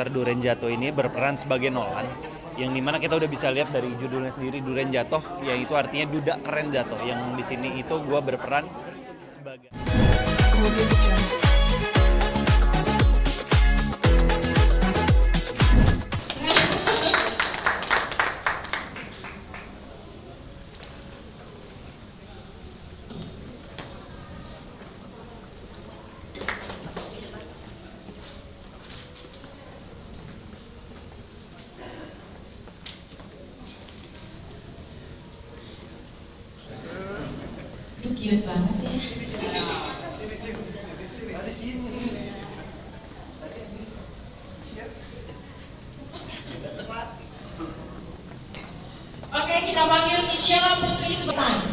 dokumenter Duren Jatuh ini berperan sebagai Nolan, yang dimana kita udah bisa lihat dari judulnya sendiri Duren Jatuh, yang itu artinya duda keren jatuh. Yang di sini itu gue berperan sebagai cute banget ya. Oke, kita panggil Michelle Putri sebentar.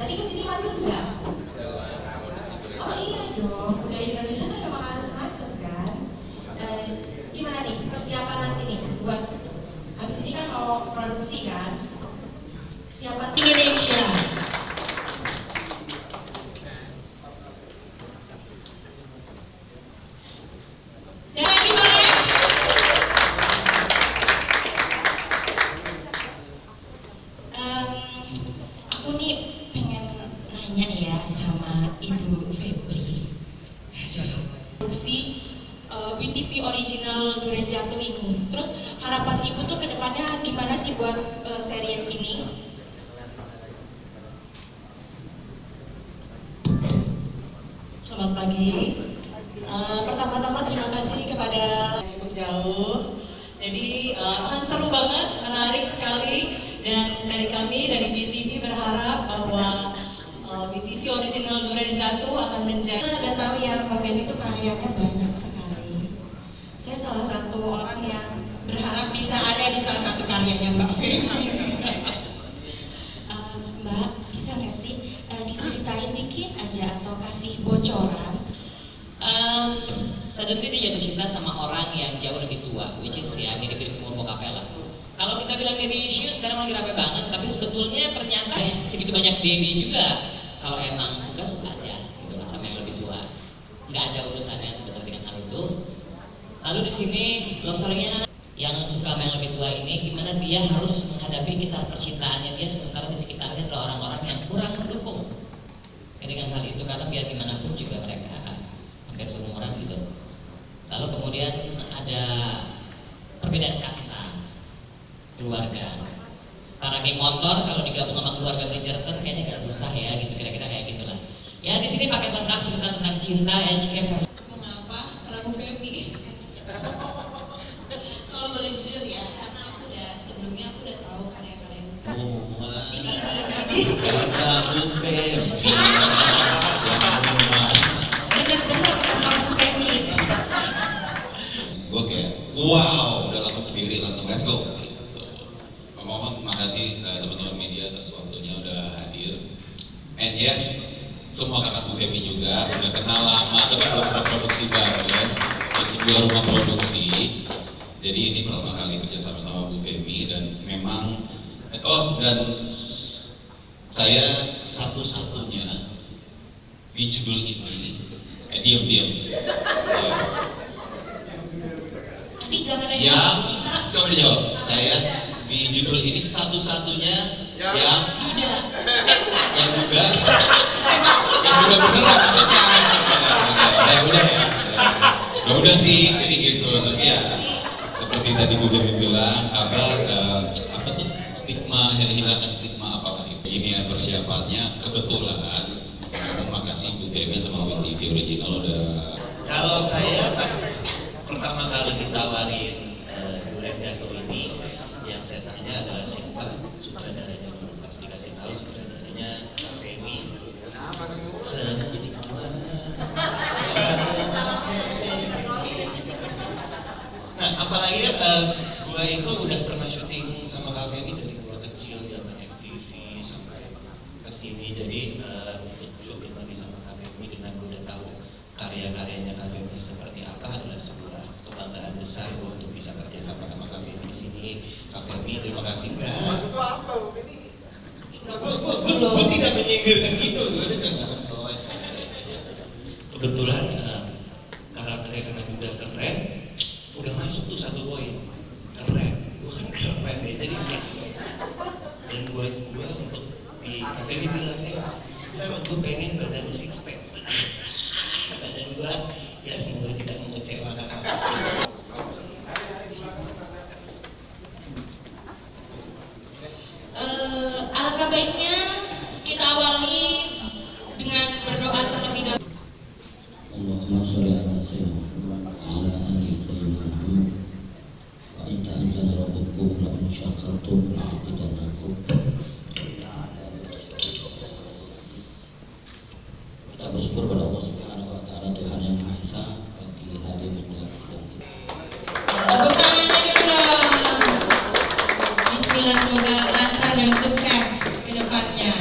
Tadi kesini macet nggak? Oh iya dong, budaya Indonesia kan memang harus macet kan? Gimana nih persiapan nanti nih buat habis ini kan mau produksi kan? Persiapan Indonesia. Dan gimana? Aku nih pengen nanya ya sama Ibu Febri. Produksi WTV original Duren Jatuh ini. Terus harapan Ibu tuh kedepannya gimana sih buat series ini? Selamat pagi. Pertama-tama terima kasih kepada cukup jauh. Jadi akan seru banget, menarik sekali. Dan dari kami, dari BTV berharap bahwa BTV original Duren Jatuh akan menjadi. Kita udah tahu ya, Mbak Febri itu karyanya banyak sekali. Saya salah satu orang yang berharap bisa ada di salah satu karyanya Mbak Febri. Mbak, bisa nggak sih diceritain dikit aja atau kasih bocoran? Sejujurnya dia jatuh cinta sama orang yang jauh lebih tua, which is ya mirip-mirip umur bokapnya lah. Kalau kita bilang daddy issue sekarang lagi rame banget, tapi sebetulnya ternyata segitu banyak daddy juga. Kalau emang suka aja, gitu lah sama yang lebih tua. Nggak ada urusannya sebetulnya dengan hal itu. Lalu di sini love story-nya yang suka sama yang lebih tua ini, gimana dia harus menghadapi kisah percintaannya dia sementara di sekitarnya adalah orang-orang yang kurang mendukung. Dengan hal itu karena biar gimana pun juga mereka hampir seumuran gitu. Lalu kemudian ada perbedaan kasta keluarga. Para geng motor kalau digabung sama keluarga Bridgerton kayaknya gak susah ya gitu, kira-kira kayak gitulah. Ya di sini pakai lengkap cerita tentang cinta HKF. Mengapa Prabu Febri? Kalau boleh jujur ya, karena aku sebelumnya aku udah tahu karya-karya Prabu Febri. Gue kayak wow, udah langsung berdiri, langsung let's go. Ngomong makasih teman-teman media atas waktunya udah hadir. And yes, semua karena Bu Feby juga udah kenal lama, tapi belum pernah produksi bareng ya. Di sebuah rumah produksi. Jadi ini pertama kali kerja sama Bu Feby dan memang dan saya satu-satunya di judul ini. Diam. Ya, coba dijawab. Saya di judul ini satu-satunya yang muda beneran maksudnya. Yang muda ya. Ya udah sih, jadi gitu. Tapi ya seperti tadi Bu Feby bilang, apa tuh stigma, yang hilangkan stigma apakah itu. Ini ya persiapannya kebetulan. Terima kasih Bu Feby sama WTV original udah. Kalau saya pas pertama kali ditawarin Duren Jatuh ini, yang saya tanya adalah siapa sutradaranya dulu. Pas dikasih tahu sutradaranya Feby, jadi gimana? Nah, apalagi gue itu udah pernah syuting sama Kak Feby dari gue kecil, zaman FTV sampai kesini. Jadi untuk syuting lagi sama Kak Feby dengan gue udah tahu karya-karyanya Kak Feby seperti apa adalah sebuah kebanggaan besar untuk kebetulan karakternya karena juga keren, udah masuk tuh satu poin keren, gue kan keren ya, jadi dan buat gue untuk di kafe dibilang saya waktu pengen badan six pack, badan gue ya semoga tidak mengecewakan apa sih. Alangkah baiknya kita awali dengan berdoa terlebih dahulu. Allahumma sholli ala sayyidina Muhammad wa ala ali sayyidina Muhammad wa anta anzala rabbukum la in syakartum la azidannakum. Kita bersyukur pada Allah Subhanahu wa taala, Tuhan yang Maha Esa, bagi hari menjelang Islam. Tepuk tangannya dulu. Bismillah, semoga lancar dan sukses ke depannya.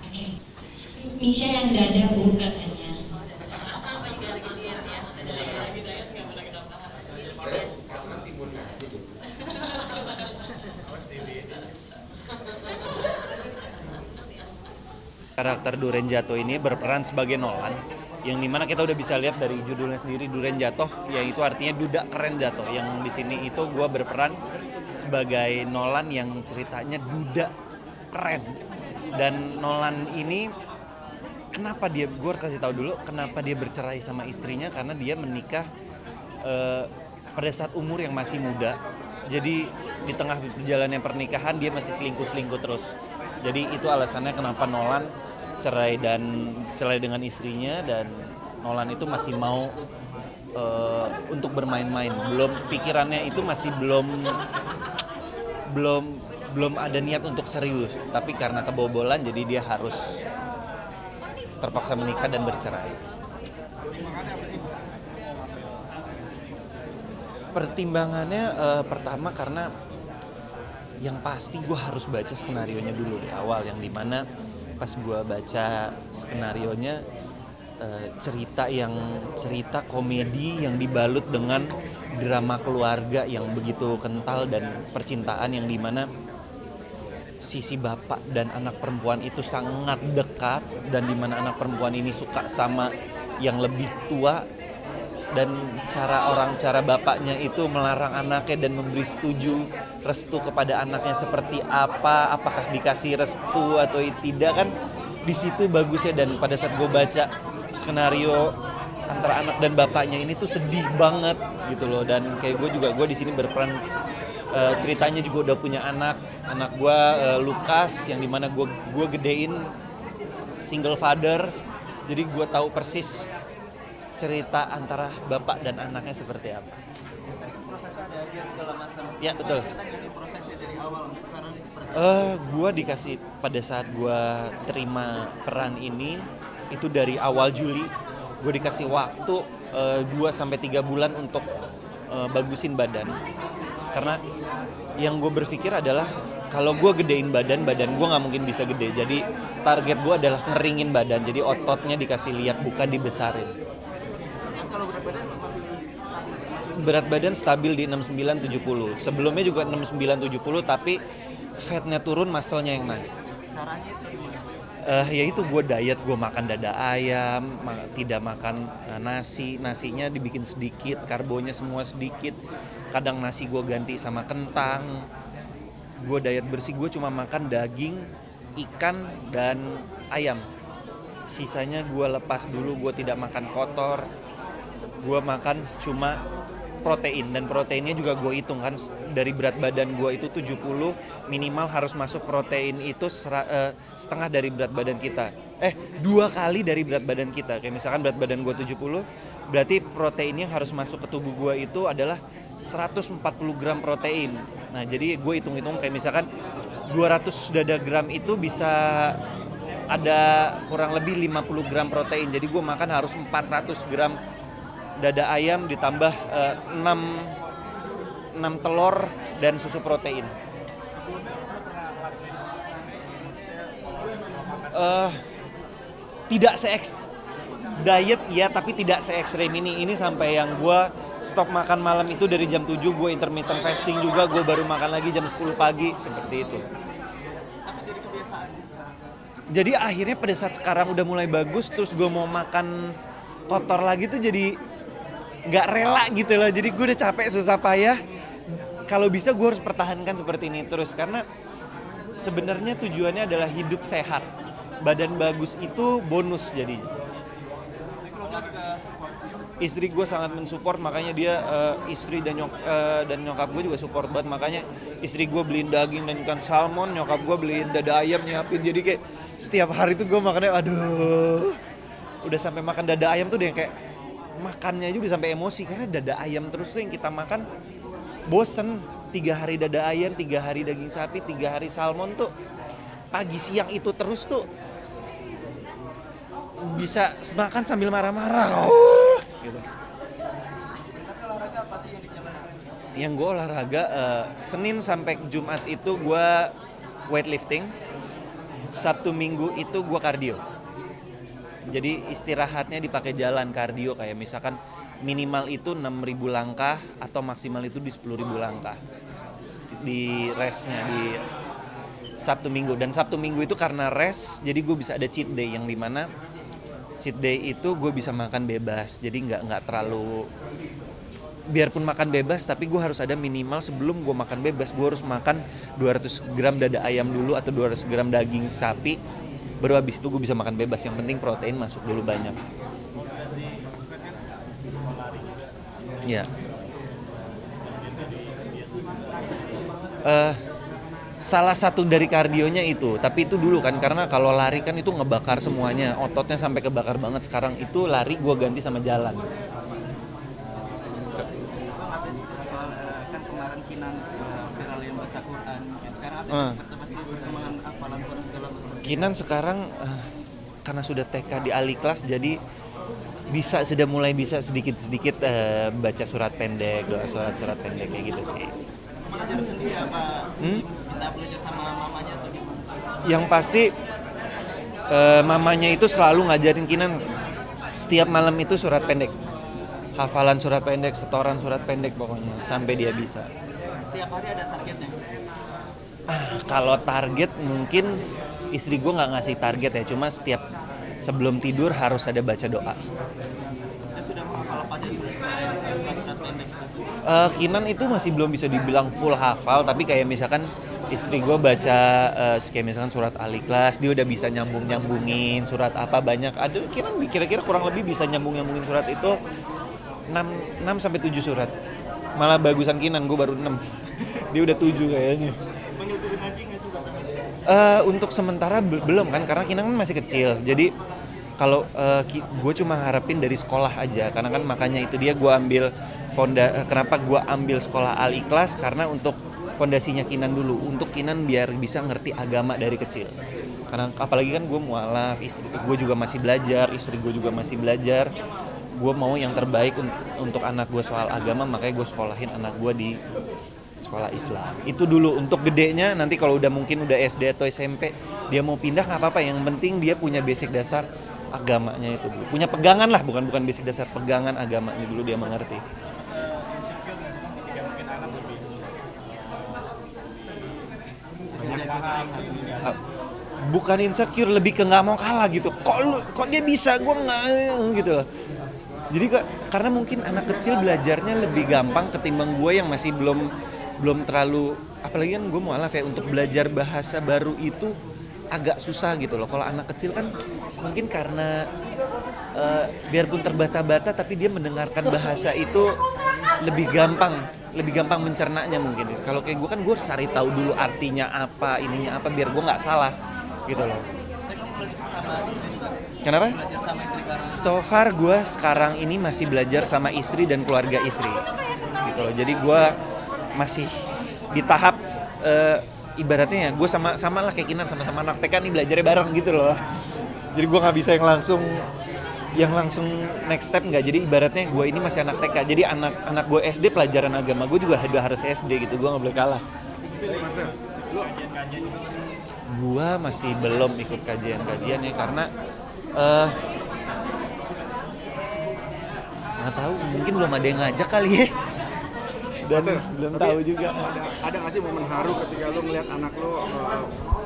Oke. Misha yang dada Bu katanya. Karakter Duren Jatuh ini berperan sebagai Nolan, yang dimana kita udah bisa lihat dari judulnya sendiri Duren Jatuh, yang itu artinya duda keren jatuh. Yang di sini itu gue berperan sebagai Nolan yang ceritanya duda keren. Dan Nolan ini kenapa dia, gue harus kasih tahu dulu kenapa dia bercerai sama istrinya, karena dia menikah pada saat umur yang masih muda. Jadi di tengah perjalanan pernikahan dia masih selingkuh terus. Jadi itu alasannya kenapa Nolan cerai dengan istrinya, dan Nolan itu masih mau untuk bermain-main. Pikirannya itu masih belum ada niat untuk serius, tapi karena kebobolan jadi dia harus terpaksa menikah dan bercerai. Pertimbangannya pertama karena yang pasti gue harus baca skenarionya dulu di awal, yang dimana pas gue baca skenarionya cerita komedi yang dibalut dengan drama keluarga yang begitu kental, dan percintaan yang dimana sisi bapak dan anak perempuan itu sangat dekat, dan dimana anak perempuan ini suka sama yang lebih tua, dan cara bapaknya itu melarang anaknya dan memberi restu kepada anaknya seperti apa, apakah dikasih restu atau tidak, kan di situ bagusnya. Dan pada saat gue baca skenario antara anak dan bapaknya ini tuh sedih banget gitu loh. Dan kayak gue di sini berperan, ceritanya juga udah punya anak gue Lukas, yang dimana gue gedein single father, jadi gue tahu persis cerita antara bapak dan anaknya seperti apa. Prosesnya ada dia segala macam. Ya betul. Prosesnya dari awal sampai sekarang ini seperti Gue dikasih pada saat gue terima peran ini itu dari awal Juli. Gue dikasih waktu 2-3 bulan untuk bagusin badan. Karena yang gue berpikir adalah kalau gue gedein badan gue nggak mungkin bisa gede. Jadi target gue adalah ngeringin badan. Jadi ototnya dikasih lihat, bukan dibesarin. kalau berat badan masih stabil. Berat badan stabil di 69-70. Sebelumnya juga 69-70, tapi fatnya turun, muscle-nya yang naik. Caranya itu gimana? Yaitu gue diet, gue makan dada ayam, tidak makan nasinya dibikin sedikit, karbonya semua sedikit. Kadang nasi gue ganti sama kentang. Gue diet bersih, gue cuma makan daging, ikan, dan ayam. Sisanya gue lepas dulu, gue tidak makan kotor. Gue makan cuma protein, dan proteinnya juga gue hitung kan, dari berat badan gue itu 70, minimal harus masuk protein itu setengah dari berat badan kita. 2 kali dari berat badan kita. Kayak misalkan berat badan gue 70, berarti proteinnya harus masuk ke tubuh gue itu adalah 140 gram protein. Nah jadi gue hitung-hitung kayak misalkan 200 dada gram itu bisa ada kurang lebih 50 gram protein. Jadi gue makan harus 400 gram dada ayam ditambah 6 telur dan susu protein. Tidak diet ya, tapi tidak se-ekstrem ini. Ini sampai yang gue stop makan malam itu dari jam 7, gue intermittent fasting juga, gue baru makan lagi jam 10 pagi, seperti itu. Tapi jadi kebiasaan sekarang. Jadi akhirnya pada saat sekarang udah mulai bagus, terus gue mau makan kotor lagi tuh jadi nggak rela gitu loh. Jadi gue udah capek susah payah. Kalau bisa gue harus pertahankan seperti ini terus, karena sebenarnya tujuannya adalah hidup sehat. Badan bagus itu bonus jadinya. Istri gue sangat mensupport, makanya dia istri dan nyokap gue juga support banget. Makanya istri gue beliin daging dan ikan salmon, nyokap gue beliin dada ayam nyiapin. Jadi kayak setiap hari tuh gue makannya aduh. Udah sampai makan dada ayam tuh udah yang kayak makannya aja udah sampai emosi, karena dada ayam terus tuh yang kita makan bosen. 3 hari dada ayam, 3 hari daging sapi, 3 hari salmon tuh pagi siang itu terus tuh bisa makan sambil marah-marah. Gitu. Yang gue olahraga Senin sampai Jumat itu gue weightlifting, Sabtu Minggu itu gue cardio. Jadi istirahatnya dipakai jalan kardio, kayak misalkan minimal itu 6.000 langkah atau maksimal itu di 10.000 langkah di restnya di Sabtu Minggu. Dan Sabtu Minggu itu karena rest, jadi gue bisa ada cheat day, yang dimana cheat day itu gue bisa makan bebas. Jadi nggak terlalu, biarpun makan bebas tapi gue harus ada minimal sebelum gue makan bebas, gue harus makan 200 gram dada ayam dulu atau 200 gram daging sapi, baru habis itu gue bisa makan bebas. Yang penting protein masuk dulu banyak. Ya. Salah satu dari kardionya itu, tapi itu dulu kan, karena kalau lari kan itu ngebakar semuanya, ototnya sampai kebakar banget. Sekarang itu lari gue ganti sama jalan. Kan kemarin Kinan viralin baca Quran, sekarang apa sih perkembangan hafalan Quran segala macam? Kinan sekarang karena sudah TK di Ali kelas, jadi sudah mulai bisa sedikit-sedikit baca surat pendek, doa surat pendek kayak gitu sih. Belajar sendiri apa? Kita belajar sama mamanya atau gimana? Yang pasti mamanya itu selalu ngajarin Kinan setiap malam itu surat pendek, hafalan surat pendek, setoran surat pendek pokoknya sampai dia bisa. Tiap hari ada targetnya? Kalau target mungkin istri gue nggak ngasih target ya, cuma sebelum tidur harus ada baca doa. Dia sudah menghafal apa aja selain surat pendek? Kinan itu masih belum bisa dibilang full hafal, tapi kayak misalkan istri gue baca kayak misalkan surat Al-Ikhlas, dia udah bisa nyambungin surat apa banyak. Ada Kinan kira-kira kurang lebih bisa nyambungin surat itu 6 sampai 7 surat. Malah bagusan Kinan, gue baru 6. Dia udah 7 kayaknya. Menyuruh ngaji nggak sih? Untuk sementara belum kan, karena Kinan kan masih kecil. Jadi kalau gue cuma harapin dari sekolah aja, karena kan makanya itu dia gue ambil kenapa gue ambil sekolah Al-Ikhlas, karena untuk fondasinya Kinan dulu, untuk Kinan biar bisa ngerti agama dari kecil. Karena apalagi kan gue mualaf, gue juga masih belajar, istri gue juga masih belajar. Gue mau yang terbaik untuk anak gue soal agama, makanya gue sekolahin anak gue di sekolah Islam. Itu dulu. Untuk gedenya nanti kalau mungkin udah SD atau SMP, dia mau pindah nggak apa-apa, yang penting dia punya basic dasar agamanya itu dulu. Punya pegangan lah, bukan basic dasar, pegangan agamanya dulu dia mengerti. Bukan insecure, lebih ke nggak mau kalah gitu. Kok dia bisa, gue nggak gitu loh. Jadi karena mungkin anak kecil belajarnya lebih gampang ketimbang gue yang masih belum terlalu, apalagi kan gue mualaf ya, untuk belajar bahasa baru itu agak susah gitu loh. Kalau anak kecil kan mungkin karena biarpun terbata-bata tapi dia mendengarkan bahasa itu lebih gampang mencernanya mungkin. Kalau kayak gue kan gue harus cari tahu dulu artinya apa, ininya apa, biar gue nggak salah gitu loh. Kenapa? So far gue sekarang ini masih belajar sama istri dan keluarga istri gitu loh. Jadi gue masih di tahap ibaratnya ya gue sama lah kayak Kinan, sama-sama anak TK nih belajarnya bareng gitu loh. Jadi gue nggak bisa yang langsung next step, nggak. Jadi ibaratnya gue ini masih anak TK, jadi anak gue SD pelajaran agama gue juga harus SD gitu, gue nggak boleh kalah. Gue masih belum ikut kajian ya, karena nggak tahu, mungkin belum ada yang ngajak kali ya. Dan belum tahu juga. Ada nggak sih momen haru ketika lo ngeliat anak lo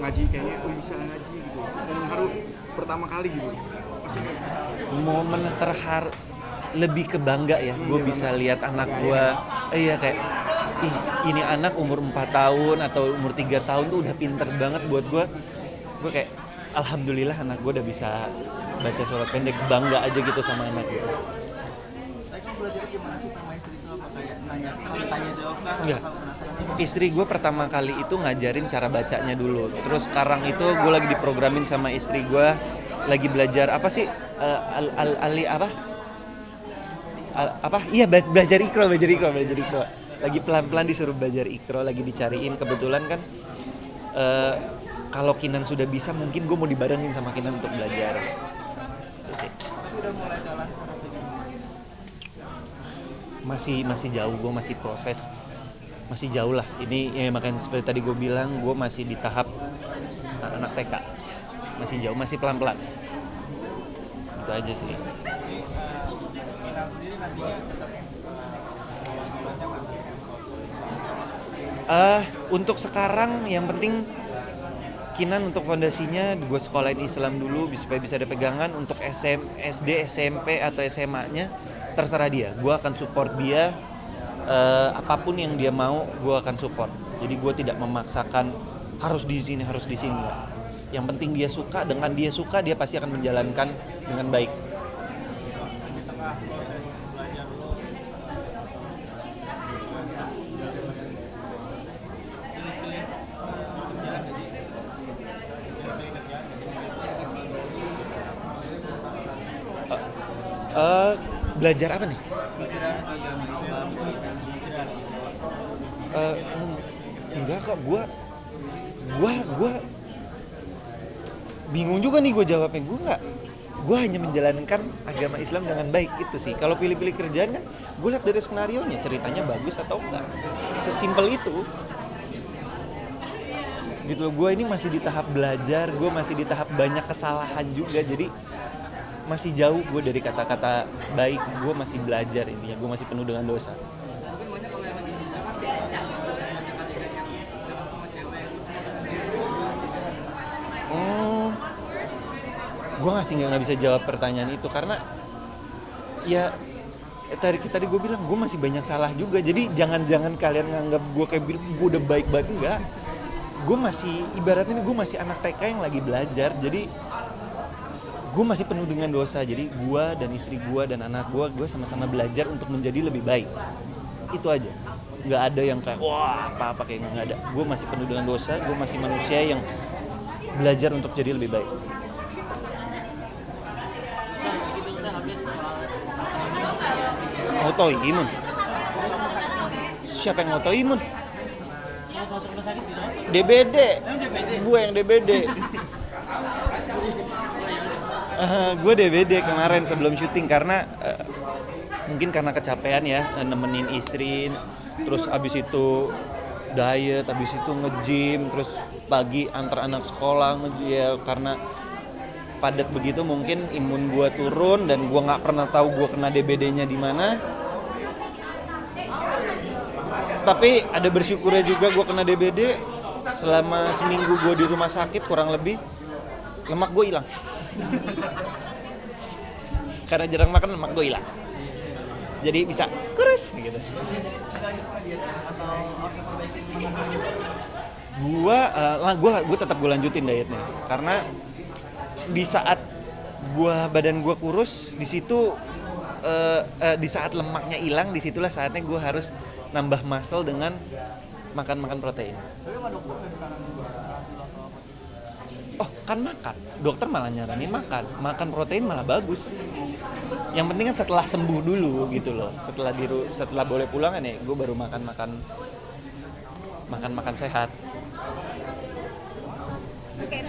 ngaji kayaknya bisa ngaji gitu, dan haru pertama kali gitu pasti Momen lebih ke bangga ya, gue bisa lihat anak gue, iya kayak, ih ini anak umur 4 tahun atau umur 3 tahun tuh udah pinter banget buat gue kayak, alhamdulillah anak gue udah bisa baca surat pendek, bangga aja gitu sama anak gue. Saya kan belajar gimana sih sama istri itu, apa kayak tanya jawab kah, Enggak. atau penasaran? Istri gue pertama kali itu ngajarin cara bacanya dulu. Terus sekarang itu gue lagi diprogramin sama istri gue, lagi belajar apa sih, belajar ikro. Lagi pelan-pelan disuruh belajar ikro, lagi dicariin. Kebetulan kan kalau Kinan sudah bisa, mungkin gue mau dibarengin sama Kinan untuk belajar. Itu sih. Tapi udah mulai jalan cara begini. Masih jauh, gue masih proses, masih jauh lah. Ini ya makanya seperti tadi gue bilang, gue masih di tahap anak TK, masih jauh, masih pelan-pelan. Itu aja sih. Untuk sekarang yang penting Kinan untuk fondasinya gue sekolahin Islam dulu supaya bisa ada pegangan. Untuk SD, SMP atau SMA-nya terserah dia. Gue akan support dia, apapun yang dia mau gue akan support. Jadi gue tidak memaksakan harus di sini. Yang penting dia suka, dengan dia suka dia pasti akan menjalankan dengan baik. Belajar apa nih? Enggak kok, gue bingung juga nih gue jawabnya. Gue hanya menjalankan agama Islam dengan baik, itu sih. Kalau pilih-pilih kerjaan kan gue lihat dari skenarionya, ceritanya bagus atau enggak, sesimpel itu gitu loh. Gue ini masih di tahap belajar, gue masih di tahap banyak kesalahan juga, jadi masih jauh gue dari kata-kata baik. Gue masih belajar, intinya gue masih penuh dengan dosa. Gue nggak bisa jawab pertanyaan itu karena ya tadi gue bilang gue masih banyak salah juga. Jadi jangan kalian nganggap gue kayak bilang gue udah baik banget, enggak. Gue masih, ibaratnya gue masih anak TK yang lagi belajar. Jadi gue masih penuh dengan dosa. Jadi gue dan istri gue dan anak gue sama-sama belajar untuk menjadi lebih baik. Itu aja. Nggak ada yang kayak wah apa kayak nggak ada. Gue masih penuh dengan dosa. Gue masih manusia yang belajar untuk jadi lebih baik. Autoimun. Siapa yang autoimun? DBD. Gue yang DBD. Gue DBD kemarin sebelum syuting karena mungkin karena kecapean ya, nemenin istri, terus abis itu diet, abis itu nge-gym, terus pagi antar anak sekolah ya, karena padat begitu mungkin imun gue turun dan gue nggak pernah tahu gue kena DBD-nya di mana. Tapi ada bersyukurnya juga gue kena DBD. Selama seminggu gue di rumah sakit kurang lebih, lemak gue hilang. Karena jarang makan, lemak gue hilang. Jadi bisa kurus gitu. Gue tetap gue lanjutin dietnya karena di saat badan gue kurus, di situ di saat lemaknya hilang, disitulah saatnya gue harus nambah muscle dengan makan protein. Oh kan makan, dokter malah nyaranin makan protein malah bagus. Yang penting kan setelah sembuh dulu gitu loh. Setelah boleh pulang kan ya, gue baru makan sehat. Oke,